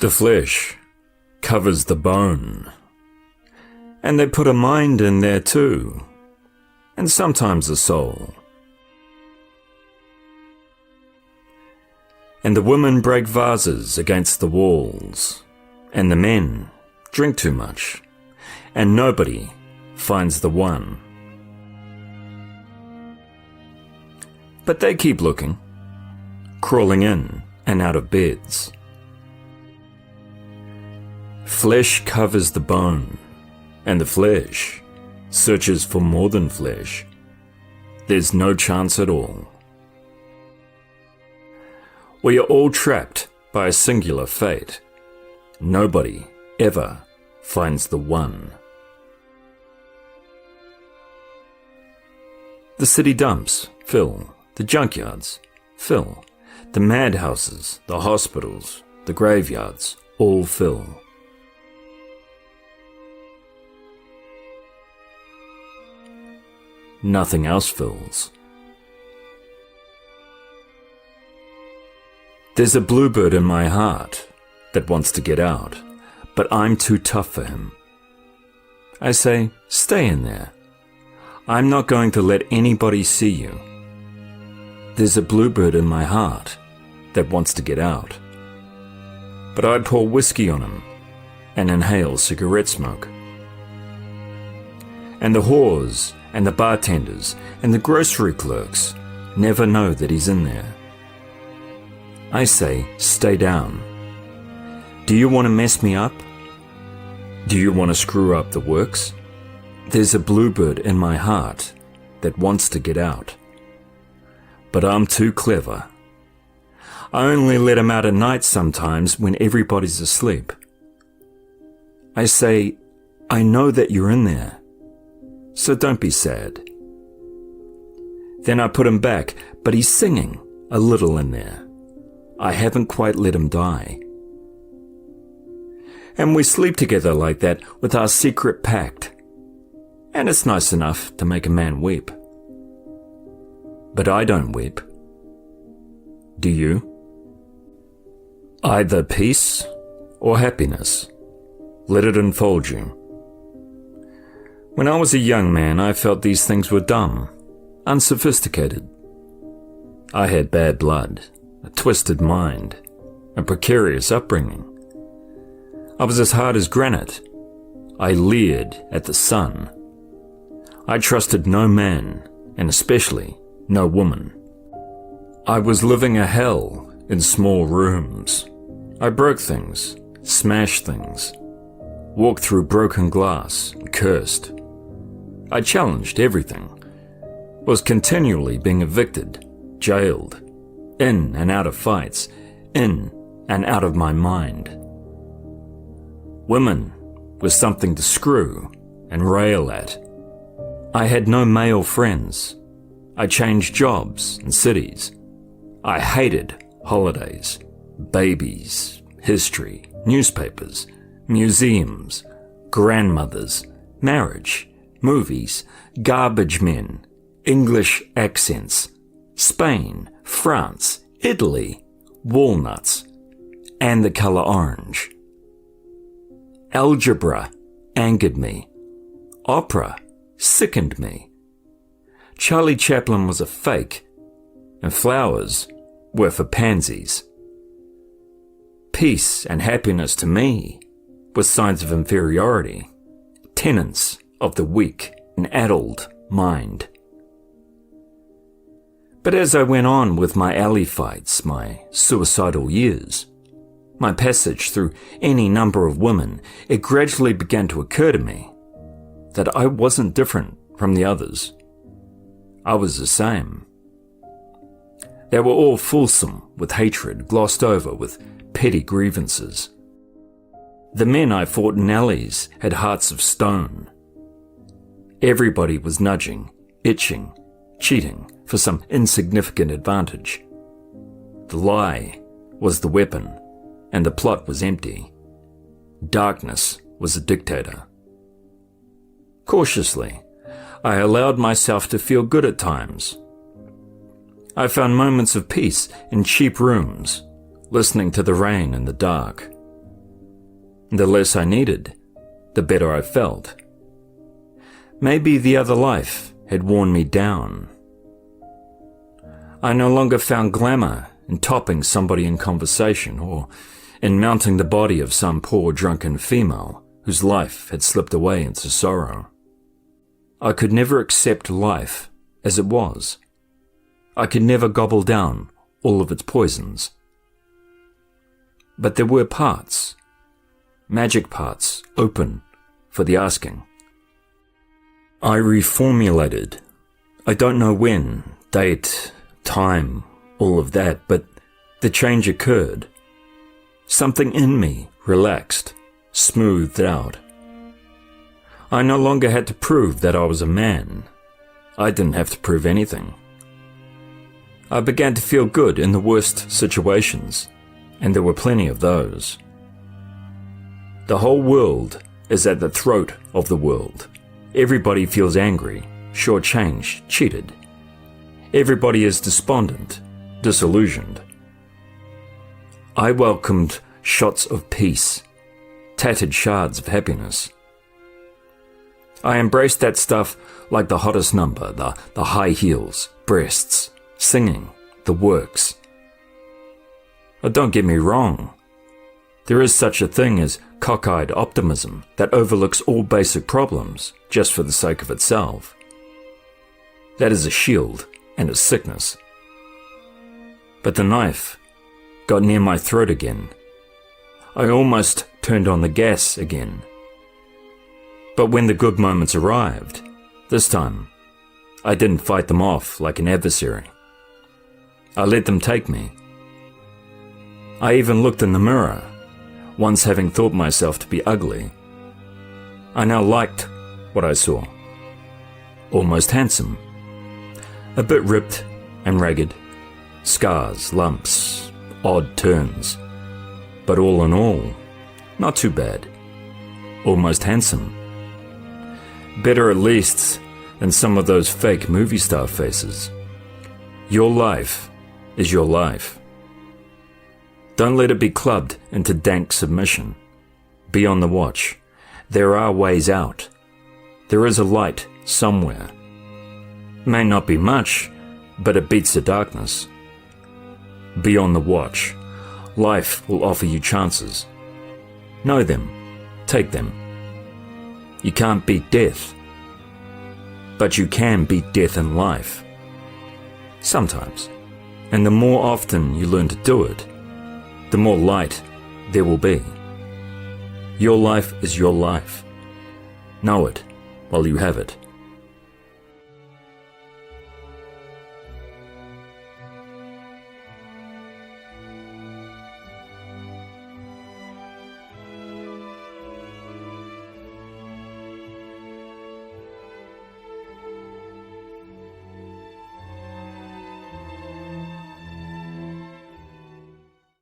The flesh covers the bone, and they put a mind in there too, and sometimes a soul. And the women break vases against the walls, and the men drink too much, and nobody finds the one. But they keep looking, crawling in and out of beds. Flesh covers the bone, and the flesh searches for more than flesh. There's no chance at all. We are all trapped by a singular fate. Nobody ever finds the one. The city dumps fill, the junkyards fill, the madhouses, the hospitals, the graveyards all fill. Nothing else fills. There's a bluebird in my heart that wants to get out, but I'm too tough for him. I say, stay in there. I'm not going to let anybody see you. There's a bluebird in my heart that wants to get out, but I'd pour whiskey on him and inhale cigarette smoke. And the whores and the bartenders and the grocery clerks never know that he's in there. I say, stay down. Do you want to mess me up? Do you want to screw up the works? There's a bluebird in my heart that wants to get out. But I'm too clever. I only let him out at night sometimes when everybody's asleep. I say, I know that you're in there, so don't be sad. Then I put him back, but he's singing a little in there. I haven't quite let him die. And we sleep together like that with our secret pact. And it's nice enough to make a man weep. But I don't weep. Do you? Either peace or happiness. Let it enfold you. When I was a young man, I felt these things were dumb, unsophisticated. I had bad blood, a twisted mind, a precarious upbringing. I was as hard as granite. I leered at the sun. I trusted no man, and especially no woman. I was living a hell in small rooms. I broke things, smashed things, walked through broken glass, and cursed. I challenged everything, was continually being evicted, jailed, in and out of fights, in and out of my mind. Women were something to screw and rail at. I had no male friends. I changed jobs and cities. I hated holidays, babies, history, newspapers, museums, grandmothers, marriage, movies, garbage men, English accents, Spain, France, Italy, walnuts, and the color orange. Algebra angered me. Opera sickened me. Charlie Chaplin was a fake, and flowers were for pansies. Peace and happiness to me were signs of inferiority, tenets of the weak and addled mind. But as I went on with my alley fights, my suicidal years, my passage through any number of women, it gradually began to occur to me that I wasn't different from the others. I was the same. They were all fulsome with hatred, glossed over with petty grievances. The men I fought in alleys had hearts of stone. Everybody was nudging, itching, cheating for some insignificant advantage. The lie was the weapon, and the plot was empty. Darkness was a dictator. Cautiously, I allowed myself to feel good at times. I found moments of peace in cheap rooms, listening to the rain in the dark, The less I needed, the better I felt. Maybe the other life had worn me down. I no longer found glamour in topping somebody in conversation or in mounting the body of some poor drunken female whose life had slipped away into sorrow. I could never accept life as it was. I could never gobble down all of its poisons. But there were parts, magic parts, open for the asking. I reformulated. I don't know when, date, time, all of that, but the change occurred. Something in me relaxed, smoothed out. I no longer had to prove that I was a man. I didn't have to prove anything. I began to feel good in the worst situations, and there were plenty of those. The whole world is at the throat of the world. Everybody feels angry, shortchanged, cheated. Everybody is despondent, disillusioned. I welcomed shots of peace, tattered shards of happiness. I embraced that stuff like the hottest number, the high heels, breasts, singing, the works. But don't get me wrong. There is such a thing as cockeyed optimism that overlooks all basic problems just for the sake of itself. That is a shield and a sickness. But the knife got near my throat again. I almost turned on the gas again. But when the good moments arrived, this time, I didn't fight them off like an adversary. I let them take me. I even looked in the mirror, once having thought myself to be ugly. I now liked what I saw. Almost handsome. A bit ripped and ragged. Scars, lumps, odd turns. But all in all, not too bad. Almost handsome. Better at least than some of those fake movie star faces. Your life is your life. Don't let it be clubbed into dank submission. Be on the watch. There are ways out. There is a light somewhere. May not be much, but it beats the darkness. Be on the watch. Life will offer you chances. Know them. Take them. You can't beat death. But you can beat death in life. Sometimes. And the more often you learn to do it, the more light there will be. Your life is your life. Know it while you have it.